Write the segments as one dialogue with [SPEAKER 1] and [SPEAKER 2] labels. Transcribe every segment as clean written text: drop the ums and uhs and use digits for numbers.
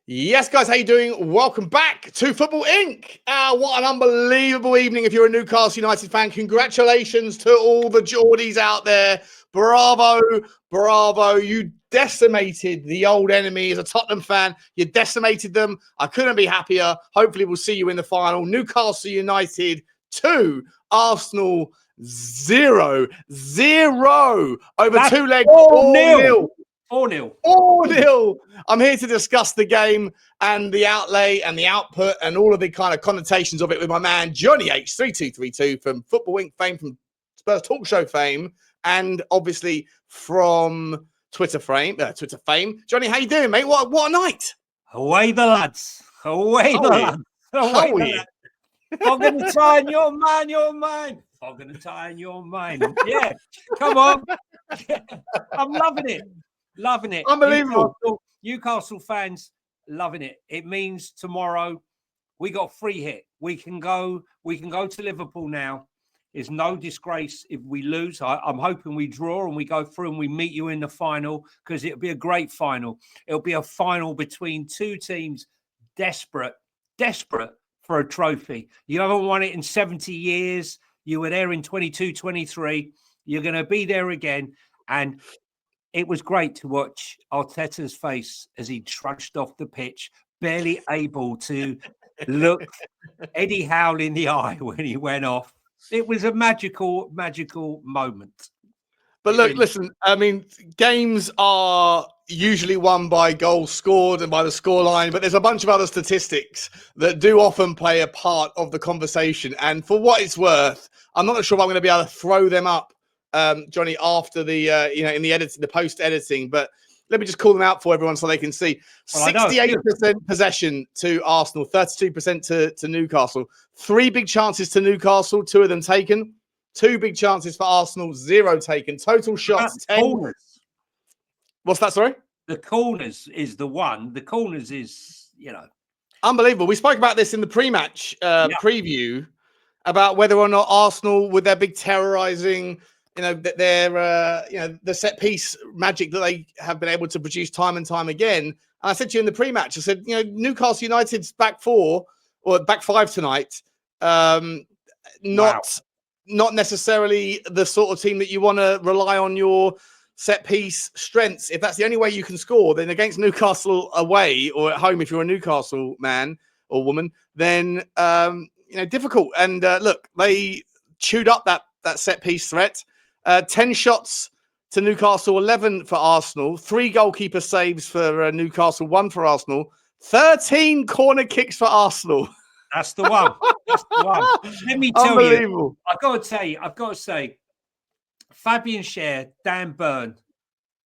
[SPEAKER 1] Yes, guys, how you doing? Welcome back to Football Inc. What an unbelievable evening if you're a Newcastle United fan. Congratulations to all the Geordies out there. Bravo, bravo. You decimated the old enemy as a Tottenham fan. You decimated them. I couldn't be happier. Hopefully we'll see you in the final. Newcastle United 2, Arsenal 0. Over
[SPEAKER 2] That's
[SPEAKER 1] 2 legs,
[SPEAKER 2] 4-0.
[SPEAKER 1] 4-0. 4-0. I'm here to discuss the game and the outlay and the output and all of the kind of connotations of it with my man, Jonny H3232 from Football Inc. fame, from Spurs Talk Show fame, and obviously from Twitter fame. Jonny, how you doing, mate? What a night.
[SPEAKER 2] Away the lads. Away the lads.
[SPEAKER 1] Away the lads.
[SPEAKER 2] I'm going to tie in your mind. I'm going to tie in your mind. Yeah, come on. I'm loving it.
[SPEAKER 1] Unbelievable.
[SPEAKER 2] Newcastle fans loving it. It means tomorrow we got free hit. We can go to Liverpool now. It's no disgrace if we lose. I'm hoping we draw and we go through and we meet you in the final, because it'll be a great final. It'll be a final between two teams desperate for a trophy. You haven't won it in 70 years. You were there in 22, 23. You're going to be there again. And it was great to watch Arteta's face as he trudged off the pitch, barely able to look Eddie Howe in the eye when he went off. It was a magical moment.
[SPEAKER 1] But look, listen, I mean, games are usually won by goals scored and by the scoreline, but there's a bunch of other statistics that do often play a part of the conversation. And for what it's worth, I'm not sure if I'm going to be able to throw them up, Jonny, after the in the editing, the post editing, but let me just call them out for everyone so they can see. 68% possession to Arsenal, 32% to Newcastle. 3 big chances to Newcastle, 2 of them taken. 2 big chances for Arsenal, 0 taken. Total shots 10.
[SPEAKER 2] Corners.
[SPEAKER 1] What's that? Sorry,
[SPEAKER 2] the corners is the one. The corners is
[SPEAKER 1] unbelievable. We spoke about this in the pre-match preview about whether or not Arsenal, with their big terrorizing, the set piece magic that they have been able to produce time and time again. And I said to you in the pre-match, I said, Newcastle United's back 4 or back 5 tonight, not necessarily the sort of team that you want to rely on your set piece strengths. If that's the only way you can score, then against Newcastle away or at home, if you're a Newcastle man or woman, then difficult. And look, they chewed up that set piece threat. 10 shots to Newcastle, 11 for Arsenal, 3 goalkeeper saves for Newcastle, 1 for Arsenal, 13 corner kicks for Arsenal.
[SPEAKER 2] That's the one. Let me tell you, I've got to say, Fabian Schär, Dan Burn,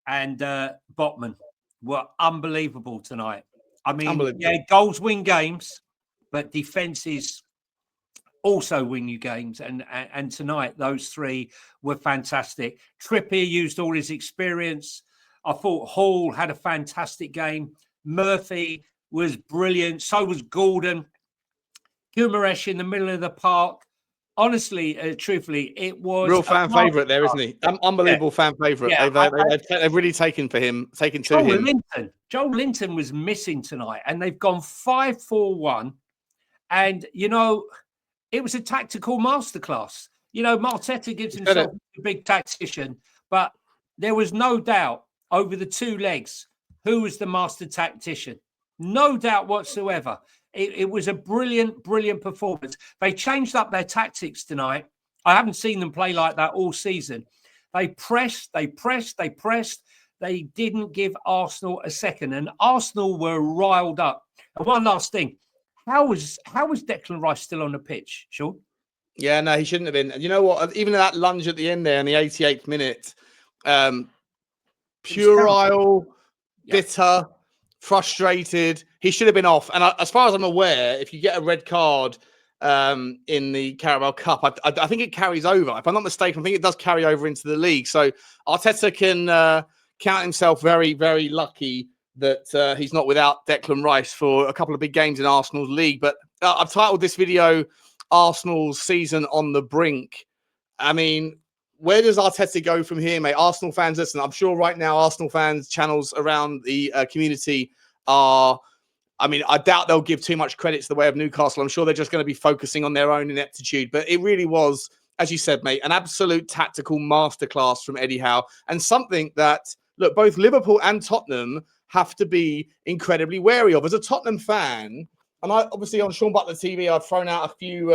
[SPEAKER 2] and Botman were unbelievable tonight. I mean, goals win games, but defenses also win you games. And tonight, those 3 were fantastic. Trippier used all his experience. I thought Hall had a fantastic game. Murphy was brilliant. So was Gordon. Guimaraes in the middle of the park. Honestly, truthfully, it was
[SPEAKER 1] real fan favourite there, isn't he? Unbelievable fan favourite. Yeah, they've really taken to him.
[SPEAKER 2] Joel Linton was missing tonight, and they've gone 5-4-1. And it was a tactical masterclass. Arteta gives himself a big tactician, but there was no doubt over the 2 legs who was the master tactician. No doubt whatsoever. It was a brilliant performance. They changed up their tactics tonight. I haven't seen them play like that all season. They pressed. They didn't give Arsenal a second, and Arsenal were riled up. And one last thing. How was Declan Rice still on the pitch, Sean?
[SPEAKER 1] Yeah, no, he shouldn't have been. You know what? Even that lunge at the end there in the 88th minute, puerile, bitter, frustrated. He should have been off. And as far as I'm aware, if you get a red card in the Carabao Cup, I think it carries over. If I'm not mistaken, I think it does carry over into the league. So Arteta can count himself very, very lucky that he's not without Declan Rice for a couple of big games in Arsenal's league. But I've titled this video, Arsenal's Season on the Brink. I mean, where does Arteta go from here, mate? Arsenal fans, listen, I'm sure right now Arsenal fans, channels around the community are I mean, I doubt they'll give too much credit to the way of Newcastle. I'm sure they're just going to be focusing on their own ineptitude. But it really was, as you said, mate, an absolute tactical masterclass from Eddie Howe, and something that, look, both Liverpool and Tottenham have to be incredibly wary of. As a Tottenham fan, and I obviously on Sean Butler TV, I've thrown out a few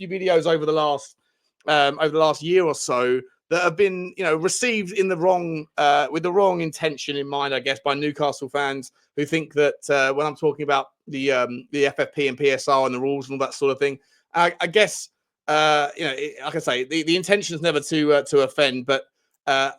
[SPEAKER 1] videos over the last year or so that have been, received in the wrong, with the wrong intention in mind, I guess, by Newcastle fans who think that when I'm talking about the FFP and PSR and the rules and all that sort of thing, I guess, like I say, the intention is never to offend. But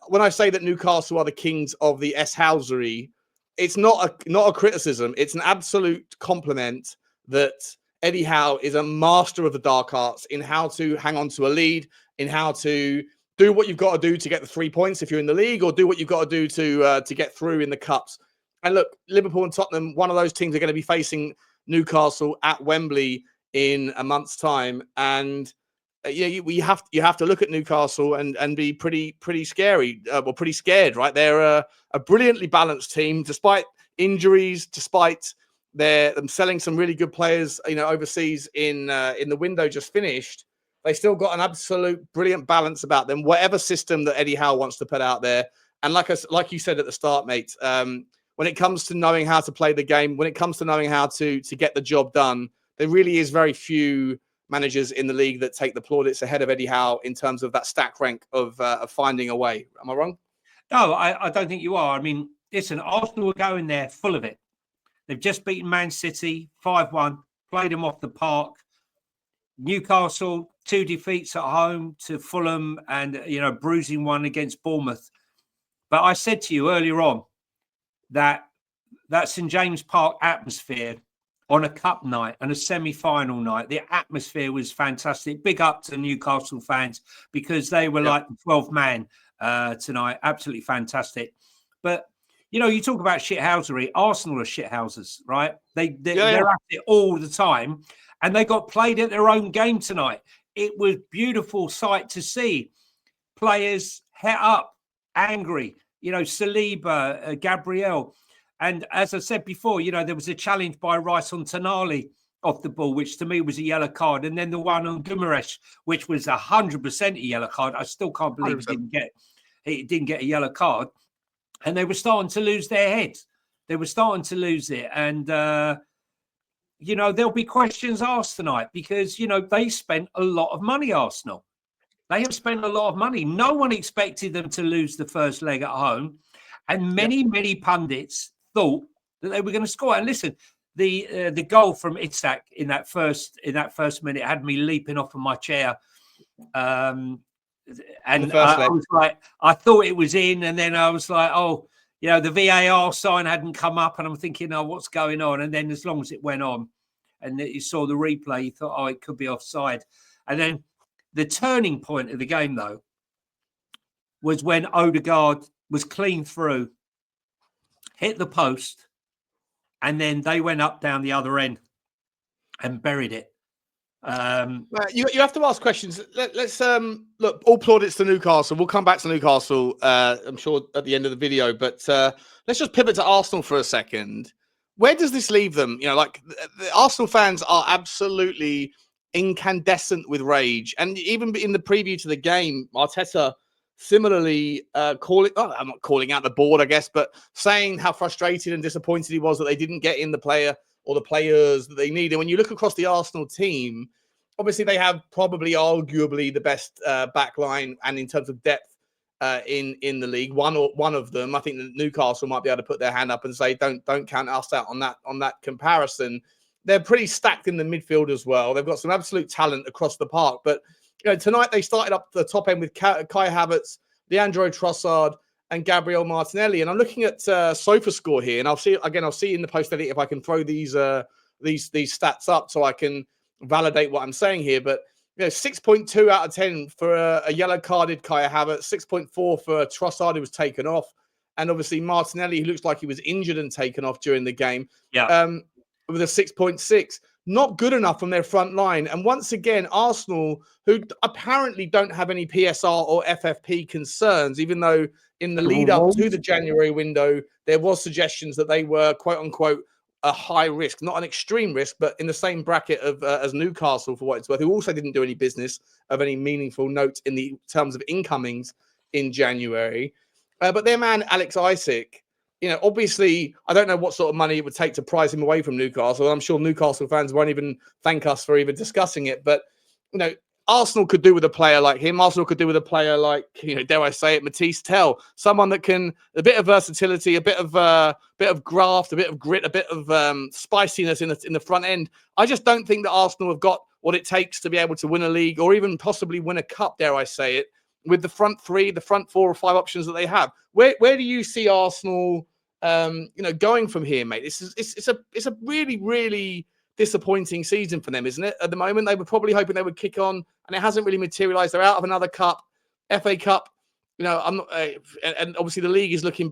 [SPEAKER 1] when I say that Newcastle are the kings of the S-housery, it's not a criticism. It's an absolute compliment that Eddie Howe is a master of the dark arts in how to hang on to a lead, in how to do what you've got to do to get the 3 points if you're in the league, or do what you've got to do to get through in the cups. And look, Liverpool and Tottenham, one of those teams are going to be facing Newcastle at Wembley in a month's time. And you have to look at Newcastle and be pretty scary, pretty scared, right? They're a brilliantly balanced team, despite injuries, despite them selling some really good players, overseas in the window just finished. They still got an absolute brilliant balance about them, whatever system that Eddie Howe wants to put out there. And like you said at the start, mate, when it comes to knowing how to play the game, when it comes to knowing how to get the job done, there really is very few managers in the league that take the plaudits ahead of Eddie Howe in terms of that stack rank of finding a way. Am I wrong?
[SPEAKER 2] No, I don't think you are. I mean, listen, Arsenal are going there full of it. They've just beaten Man City 5-1, played them off the park. Newcastle, 2 defeats at home to Fulham and, bruising one against Bournemouth. But I said to you earlier on that St. James Park atmosphere on a cup night and a semi-final night, the atmosphere was fantastic. Big up to Newcastle fans because they were like the 12th man tonight. Absolutely fantastic. But, you talk about shithousery. Arsenal are shithouses, right? They're at it all the time. And they got played at their own game tonight. It was beautiful sight to see. Players het up, angry. Saliba, Gabriel. And as I said before, there was a challenge by Rice on Tonali off the ball, which to me was a yellow card. And then the one on Guimaraes, which was 100% a yellow card. I still can't believe he didn't get a yellow card. And they were starting to lose their heads. They were starting to lose it. And, there'll be questions asked tonight because, they spent a lot of money, Arsenal. They have spent a lot of money. No one expected them to lose the first leg at home. And many pundits thought that they were going to score. And listen, the goal from Itzhak in that first minute had me leaping off of my chair. And I was like, I thought it was in. And then I was like, oh, the VAR sign hadn't come up. And I'm thinking, oh, what's going on? And then as long as it went on and you saw the replay, you thought, oh, it could be offside. And then the turning point of the game, though, was when Odegaard was clean through, hit the post, and then they went up down the other end and buried it.
[SPEAKER 1] You have to ask questions. Let's look, all plaudits to Newcastle. We'll come back to Newcastle, I'm sure, at the end of the video. But let's just pivot to Arsenal for a second. Where does this leave them? The Arsenal fans are absolutely incandescent with rage. And even in the preview to the game, Arteta similarly I'm not calling out the board, I guess, but saying how frustrated and disappointed he was that they didn't get in the player or the players that they need. And when you look across the Arsenal team, obviously they have probably arguably the best back line and in terms of depth in the league. One of them, I think that Newcastle might be able to put their hand up and say, don't count us out on that comparison. They're pretty stacked in the midfield as well. They've got some absolute talent across the park. But tonight they started up the top end with Kai Havertz, Leandro Trossard, and Gabriel Martinelli. And I'm looking at SofaScore here, and I'll see in the post edit if I can throw these stats up so I can validate what I'm saying here. But 6.2 out of 10 for a yellow carded Kai Havertz, 6.4 for Trossard, who was taken off, and obviously Martinelli, who looks like he was injured and taken off during the game. With a 6.6. Not good enough from their front line. And once again, Arsenal, who apparently don't have any PSR or FFP concerns, even though in the lead up to the January window, there was suggestions that they were, quote unquote, a high risk, not an extreme risk, but in the same bracket of as Newcastle, for what it's worth, who also didn't do any business of any meaningful note in the terms of incomings in January. But their man, Alex Isak, obviously, I don't know what sort of money it would take to prize him away from Newcastle. I'm sure Newcastle fans won't even thank us for even discussing it. But, Arsenal could do with a player like him. Arsenal could do with a player like, dare I say it, Matisse Tell, someone that can a bit of versatility, a bit of graft, a bit of grit, a bit of spiciness in the front end. I just don't think that Arsenal have got what it takes to be able to win a league or even possibly win a cup, dare I say it, with the front three, the front 4 or 5 options that they have. Where do you see Arsenal, going from here, mate? It's a really, really disappointing season for them, isn't it? At the moment, they were probably hoping they would kick on, and it hasn't really materialized. They're out of another cup, FA Cup. I'm not, and obviously the league is looking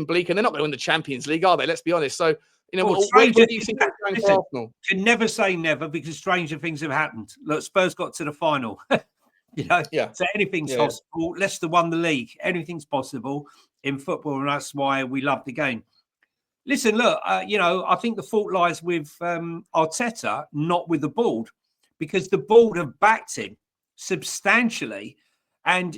[SPEAKER 1] bleak, and they're not going to win the Champions League, are they? Let's be honest. So, where do you think they're going for Arsenal?
[SPEAKER 2] Can never say never, because stranger things have happened. Look, Spurs got to the final. So anything's possible. Leicester won the league. Anything's possible in football, and that's why we love the game. Listen, look, I think the fault lies with Arteta, not with the board, because the board have backed him substantially, and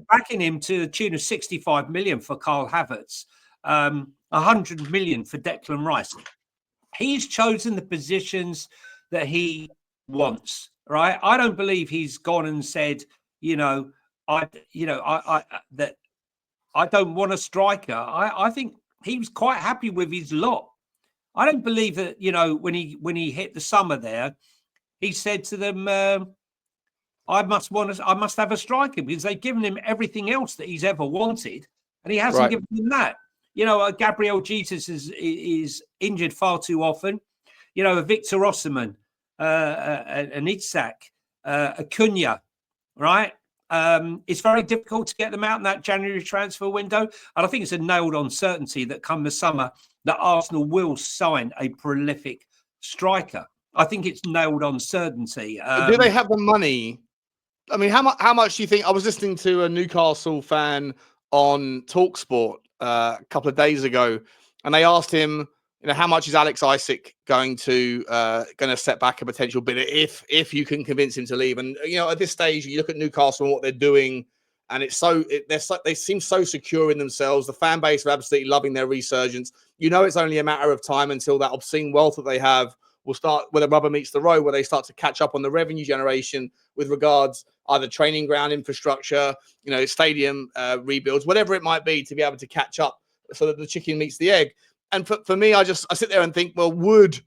[SPEAKER 2] backing him to the tune of 65 million for Carl Havertz, 100 million for Declan Rice. He's chosen the positions that he wants, right? I don't believe he's gone and said, that I don't want a striker. I think he was quite happy with his lot. I don't believe that, when he hit the summer there, he said to them, I must have a striker, because they've given him everything else that he's ever wanted, and he hasn't given them that. Gabriel Jesus is injured far too often. Victor Osimhen, an Isak, Acuna, right? It's very difficult to get them out in that January transfer window. And I think it's a nailed-on certainty that come the summer that Arsenal will sign a prolific striker. I think it's nailed-on certainty.
[SPEAKER 1] Do they have the money? I mean, how much do you think? I was listening to a Newcastle fan on TalkSport a couple of days ago, and they asked him, how much is Alex Isak going to set back a potential bidder if you can convince him to leave? And at this stage, you look at Newcastle and what they're doing, and they seem so secure in themselves. The fan base are absolutely loving their resurgence. It's only a matter of time until that obscene wealth that they have will start, where the rubber meets the road, where they start to catch up on the revenue generation with regards either training ground infrastructure, stadium rebuilds, whatever it might be, to be able to catch up so that the chicken meets the egg. And for me, I sit there and think, well, would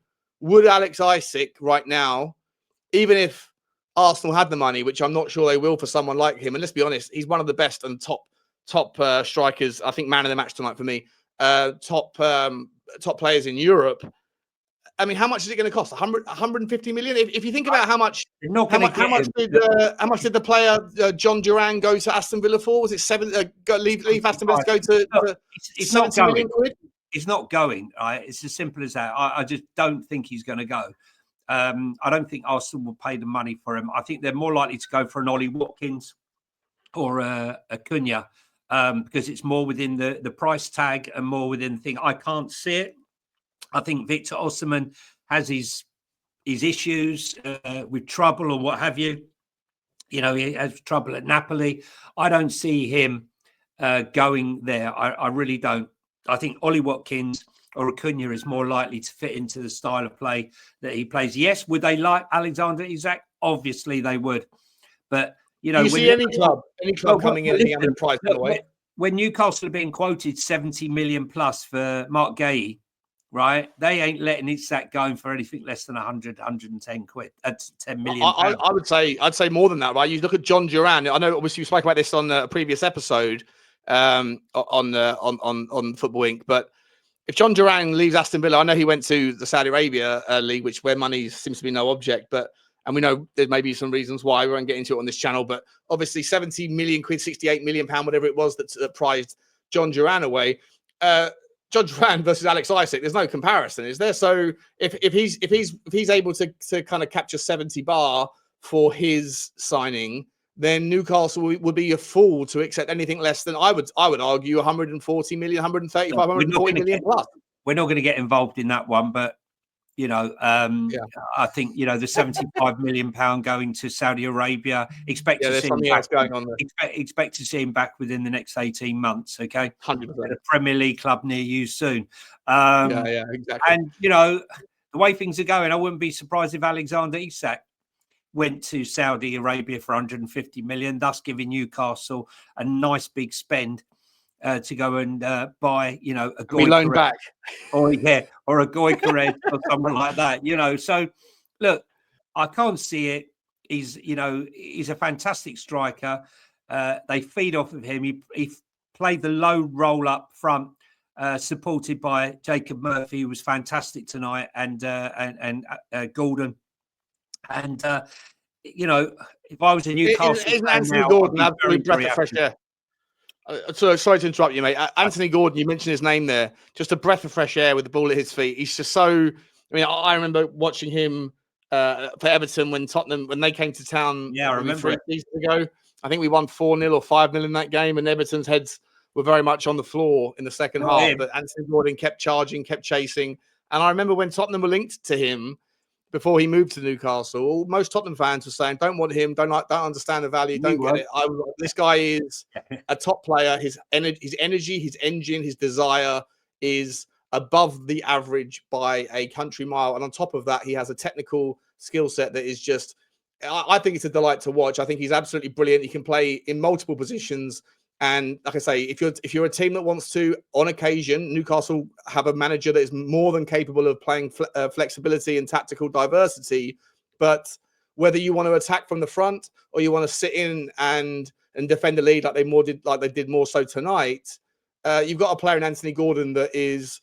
[SPEAKER 1] Alex Isak right now, even if Arsenal had the money, which I'm not sure they will for someone like him, and let's be honest, he's one of the best and top strikers, I think man of the match tonight for me, top players in Europe. I mean, how much is it going to cost? 150 million? If you think about how much did the player John Duran go to Aston Villa for? Was it leave Aston Villa to go to
[SPEAKER 2] it's 70 million quid? He's not going. Right? It's as simple as that. I just don't think he's going to go. I don't think Arsenal will pay the money for him. I think they're more likely to go for an Ollie Watkins or a Acuna, because it's more within the price tag and more within the thing. I can't see it. I think Victor Osimhen has his issues with trouble or what have you. He has trouble at Napoli. I don't see him going there. I really don't. I think Ollie Watkins or Acuna is more likely to fit into the style of play that he plays. Yes, would they like Alexander Isak? Obviously they would. But,
[SPEAKER 1] do you see any club coming in and price away?
[SPEAKER 2] When Newcastle are being quoted 70 million plus for Mark Gay, right? They ain't letting Isak going for anything less than 100, 110 quid. That's 10 million.
[SPEAKER 1] I'd say more than that, right? You look at John Duran. I know obviously we spoke about this on a previous episode on Football Inc. But if John Duran leaves Aston Villa, I know he went to the Saudi Arabia league, where money seems to be no object, and we know there may be some reasons why. We won't get into it on this channel, but obviously 70 million quid, 68 million pound, whatever it was that prized John Duran away. John Duran versus Alex Isak, there's no comparison, is there? So if he's able to kind of capture 70 bar for his signing, then Newcastle would be a fool to accept anything less than, I would argue, 140 million, 135, 140 million plus.
[SPEAKER 2] we're not going to get involved in that one, but I think the 75 million pound going to Saudi Arabia. Expect to see
[SPEAKER 1] something else going on there.
[SPEAKER 2] Expect to see him back within the next 18 months. Okay,
[SPEAKER 1] 100%.
[SPEAKER 2] A Premier League club near you soon.
[SPEAKER 1] Exactly.
[SPEAKER 2] And the way things are going, I wouldn't be surprised if Alexander Isak went to Saudi Arabia for 150 million, thus giving Newcastle a nice big spend to go and buy, a
[SPEAKER 1] Goy loan back,
[SPEAKER 2] or a Goykared or someone like that. So look, I can't see it. He's a fantastic striker. They feed off of him. He played the low roll up front, supported by Jacob Murphy, who was fantastic tonight, and Gordon. And if I was a Newcastle
[SPEAKER 1] isn't Anthony Gordon an absolute breath of fresh air? Sorry to interrupt you, mate. Anthony Gordon, you mentioned his name there. Just a breath of fresh air with the ball at his feet. He's just so. I mean, I remember watching him for Everton when they came to town.
[SPEAKER 2] Yeah, I remember
[SPEAKER 1] 3 seasons ago. I think we won 4-0 or 5-0 in that game, and Everton's heads were very much on the floor in the second half. But Anthony Gordon kept charging, kept chasing. And I remember when Tottenham were linked to him before he moved to Newcastle, most Tottenham fans were saying, "Don't want him. Don't understand the value. Don't get it." This guy is a top player. His energy, his engine, his desire is above the average by a country mile. And on top of that, he has a technical skill set that is just. I think it's a delight to watch. I think he's absolutely brilliant. He can play in multiple positions. And like I say, if you're a team that wants to, on occasion, Newcastle have a manager that is more than capable of playing flexibility and tactical diversity. But whether you want to attack from the front or you want to sit in and defend the lead like they did more so tonight, you've got a player in Anthony Gordon that is,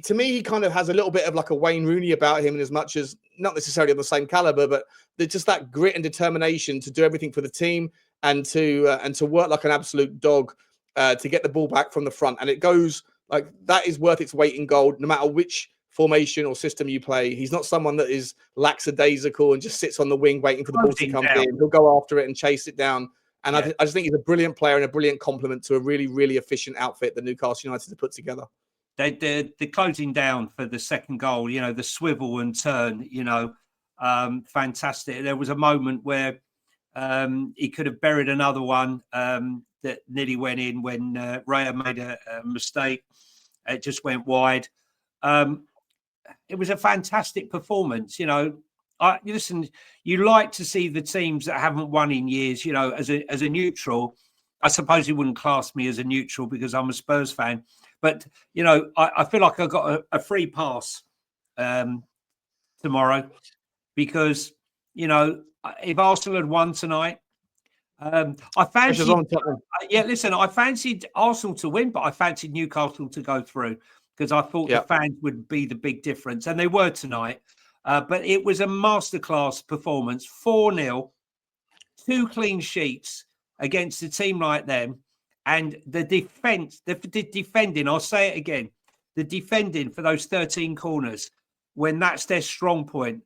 [SPEAKER 1] to me, he kind of has a little bit of like a Wayne Rooney about him, in as much as not necessarily on the same caliber, but there's just that grit and determination to do everything for the team. And to work like an absolute dog to get the ball back from the front. And it goes like that is worth its weight in gold, no matter which formation or system you play. He's not someone that is lackadaisical and just sits on the wing waiting for the ball to come in. He'll go after it and chase it down. And I just think he's a brilliant player and a brilliant complement to a really, really efficient outfit that Newcastle United have put together.
[SPEAKER 2] The closing down for the second goal, the swivel and turn, fantastic. There was a moment where he could have buried another one that nearly went in when Raya made a mistake. It just went wide. It was a fantastic performance. Listen, you like to see the teams that haven't won in years. As a neutral, I suppose you wouldn't class me as a neutral because I'm a Spurs fan. But I feel like I got a free pass tomorrow because if Arsenal had won tonight, I fancied. I fancied Arsenal to win, but I fancied Newcastle to go through because I thought the fans would be the big difference, and they were tonight. But it was a masterclass performance. 4-0, 2 clean sheets against a team like them, and the defense, the defending. I'll say it again: the defending for those 13 corners when that's their strong point.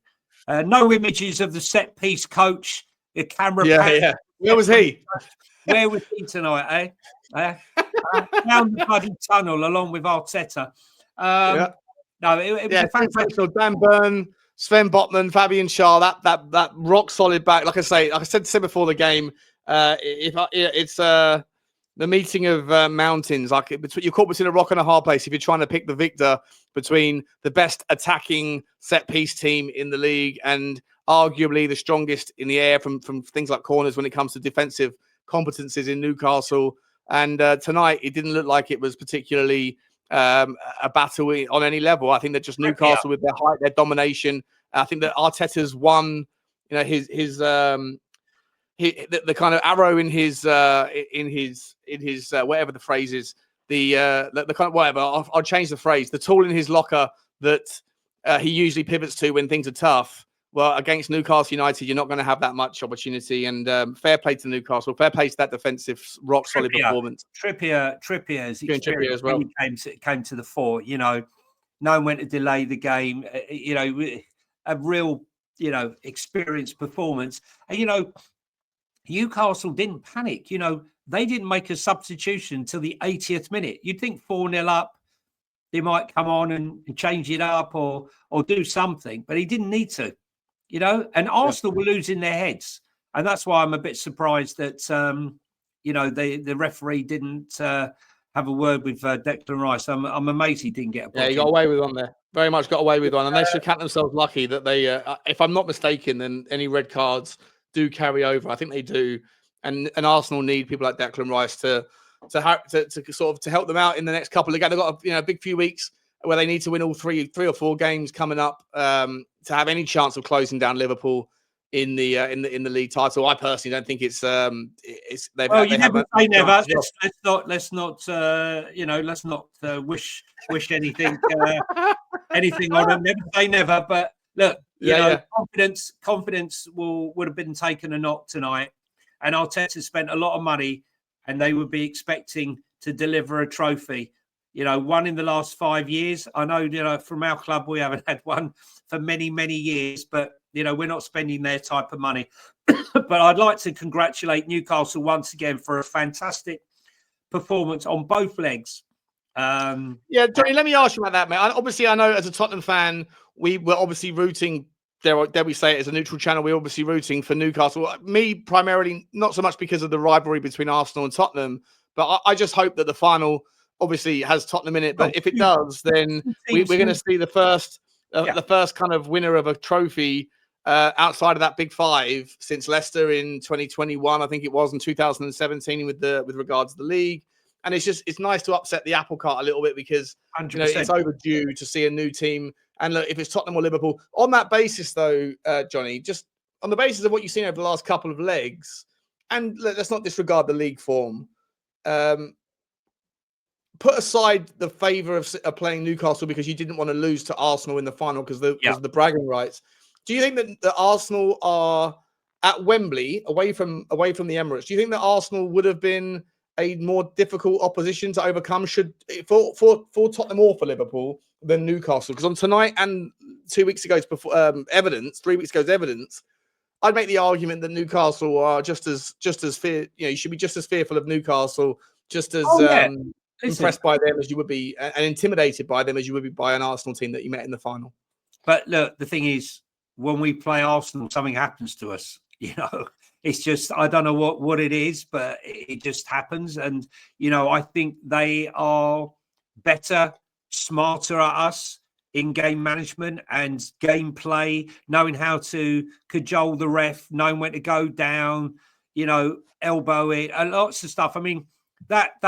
[SPEAKER 2] No images of the set piece coach, the camera.
[SPEAKER 1] Yeah. Where was he?
[SPEAKER 2] Where was he tonight, down the bloody tunnel along with Arteta. No, it was a fantastic.
[SPEAKER 1] Dan Burn, Sven Botman, Fabian Schär, that rock solid back. Like I said before the game, it's the meeting of mountains. Like you're caught between a rock and a hard place if you're trying to pick the victor between the best attacking set piece team in the league and arguably the strongest in the air from things like corners when it comes to defensive competencies in Newcastle. And tonight, it didn't look like it was particularly a battle on any level. I think that just Newcastle with their height, their domination. I think that Arteta's won, his the kind of arrow in his whatever the phrase is, the kind of whatever. I'll change the phrase. The tool in his locker that he usually pivots to when things are tough. Well, against Newcastle United, you're not going to have that much opportunity. And fair play to Newcastle. Fair play to that defensive, rock solid performance.
[SPEAKER 2] Trippier's experience as well. Came to the fore. Knowing when to delay the game. A real, experienced performance. And Newcastle didn't panic. They didn't make a substitution till the 80th minute. You'd think 4-0 up. he might come on and change it up or do something, but he didn't need to, you know. And Arsenal were losing their heads, and that's why I'm a bit surprised that you know, the referee didn't have a word with Declan Rice. I'm amazed he didn't get a
[SPEAKER 1] Yeah, he got away with one there. Very much got away with one, and they should count themselves lucky that they, if I'm not mistaken, then any red cards do carry over. I think they do, and Arsenal need people like Declan Rice to sort of to help them out in the next couple of games. They've got a big few weeks where they need to win all three or four games coming up to have any chance of closing down Liverpool in the league title. I personally don't think it's
[SPEAKER 2] you never say never. Let's not you know, let's not wish anything anything on them. Never say never, but look, you know, confidence would have been taken a knock tonight, and Arteta spent a lot of money, and they would be expecting to deliver a trophy. You know, one in the last 5 years. I know, you know, from our club we haven't had one for many years, but you know, we're not spending their type of money. But I'd like to congratulate Newcastle once again for a fantastic performance on both legs.
[SPEAKER 1] Jonny, let me ask you about that, mate. Obviously, I know as a Tottenham fan, we were obviously rooting, dare we say it, as a neutral channel, we're obviously rooting for Newcastle. Me, primarily, not so much because of the rivalry between Arsenal and Tottenham, but I just hope that the final obviously has Tottenham in it. But if it does, then we're going to see the first kind of winner of a trophy outside of that big five since Leicester in 2021, I think it was, in 2017 with regards to the league. And it's nice to upset the apple cart a little bit because you know, it's overdue to see a new team. And look, if it's Tottenham or Liverpool, on that basis though, Jonny, just on the basis of what you've seen over the last couple of legs, and let's not disregard the league form. Put aside the favour of playing Newcastle because you didn't want to lose to Arsenal in the final because of the bragging rights. Do you think that Arsenal are at Wembley, away from the Emirates? Do you think that Arsenal would have been a more difficult opposition to overcome for Tottenham or for Liverpool than Newcastle? Because on tonight and 2 weeks ago's 3 weeks ago's evidence, I'd make the argument that Newcastle are just as fear. You know, you should be just as fearful of Newcastle, just as impressed by them as you would be, and intimidated by them as you would be by an Arsenal team that you met in the final.
[SPEAKER 2] But look, the thing is, when we play Arsenal, something happens to us. You know, it's just, I don't know what it is, but it just happens. And, you know, I think they are better, smarter at us in game management and gameplay, knowing how to cajole the ref, knowing when to go down, you know, elbow it, and lots of stuff. I mean, that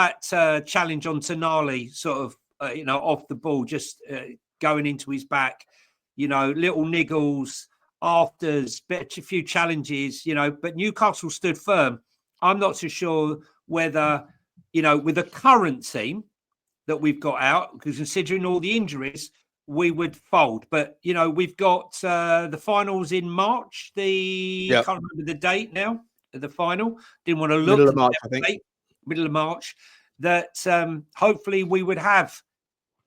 [SPEAKER 2] challenge on Tonali, sort of, you know, off the ball, just going into his back, you know, little niggles, afters, a few challenges, you know, but Newcastle stood firm. I'm not so sure whether, you know, with the current team that we've got out, because considering all the injuries, we would fold. But, you know, we've got the finals in March. I can't remember the date now, the final. Didn't want to look.
[SPEAKER 1] Middle of March, I think.
[SPEAKER 2] Middle of March. That hopefully we would have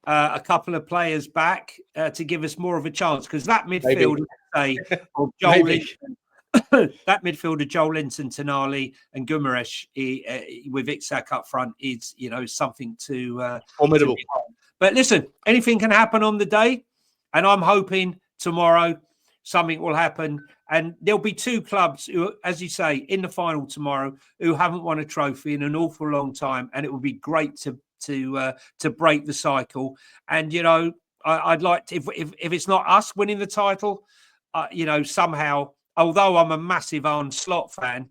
[SPEAKER 2] a couple of players back to give us more of a chance, because that midfield, of Joel Linton, that midfield of Joel Linton, Tonali, and Guimaraes with Isak up front is, you know, something to
[SPEAKER 1] formidable.
[SPEAKER 2] But listen, anything can happen on the day, and I'm hoping tomorrow something will happen. And there'll be two clubs who, as you say, in the final tomorrow, who haven't won a trophy in an awful long time, and it would be great to break the cycle. And you know, I'd like to, if it's not us winning the title, you know, somehow, although I'm a massive Arne Slot fan,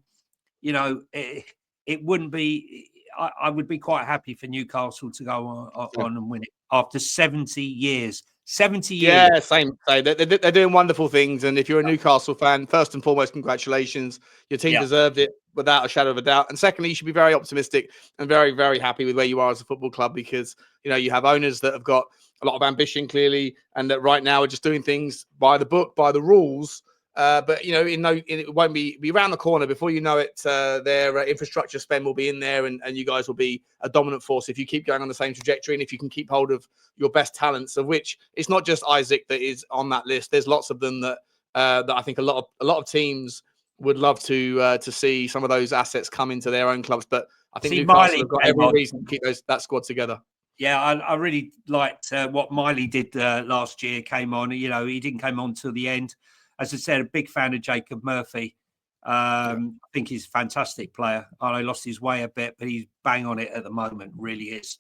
[SPEAKER 2] you know, it wouldn't be. I would be quite happy for Newcastle to go on and win it after 70 years. 70 years.
[SPEAKER 1] Yeah, same. They're doing wonderful things. And if you're a Newcastle fan, first and foremost, congratulations. Your team deserved it without a shadow of a doubt. And secondly, you should be very optimistic and very, very happy with where you are as a football club, because, you know, you have owners that have got a lot of ambition, clearly, and that right now are just doing things by the book, by the rules. But, you know, it won't be around the corner. Before you know it, their infrastructure spend will be in there, and you guys will be a dominant force if you keep going on the same trajectory, and if you can keep hold of your best talents, of which it's not just Isaac that is on that list. There's lots of them that I think a lot of teams would love to see some of those assets come into their own clubs. But I think Newcastle have got every reason to keep that squad together.
[SPEAKER 2] Yeah, I really liked what Miley did last year. Came on, he didn't come on till the end. As I said, a big fan of Jacob Murphy. I think he's a fantastic player. I know he lost his way a bit, but he's bang on it at the moment. Really is.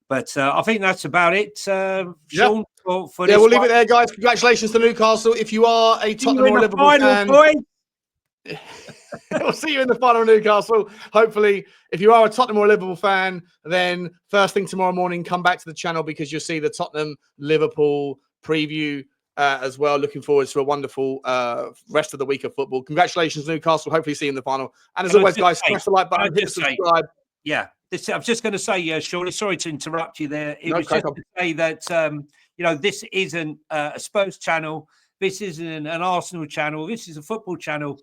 [SPEAKER 2] But I think that's about it, Sean. For this
[SPEAKER 1] we'll leave it there, guys. Congratulations to Newcastle. If you are a Tottenham or Liverpool fan, we'll see you in the final, Newcastle. Hopefully, if you are a Tottenham or Liverpool fan, then first thing tomorrow morning, come back to the channel because you'll see the Tottenham Liverpool preview as well. Looking forward to a wonderful rest of the week of football. Congratulations, Newcastle. Hopefully, see you in the final. And as always, guys, smash the like button, hit subscribe.
[SPEAKER 2] Yeah, I was just going to say, Sean, sorry to interrupt you there. It was just to say that, this isn't a Spurs channel. This isn't an Arsenal channel. This is a football channel.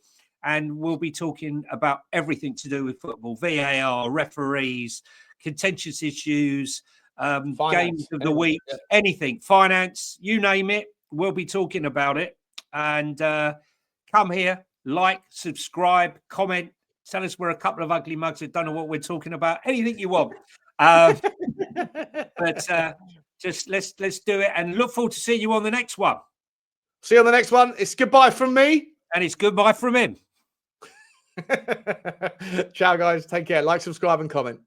[SPEAKER 2] And we'll be talking about everything to do with football, VAR, referees, contentious issues, games of the week, anything, finance, you name it. We'll be talking about it. And come here, like, subscribe, comment. Tell us we're a couple of ugly mugs that don't know what we're talking about. Anything you want. But just let's do it and look forward to seeing you on the next one.
[SPEAKER 1] See you on the next one. It's goodbye from me.
[SPEAKER 2] And it's goodbye from him.
[SPEAKER 1] Ciao, guys. Take care. Like, subscribe, and comment.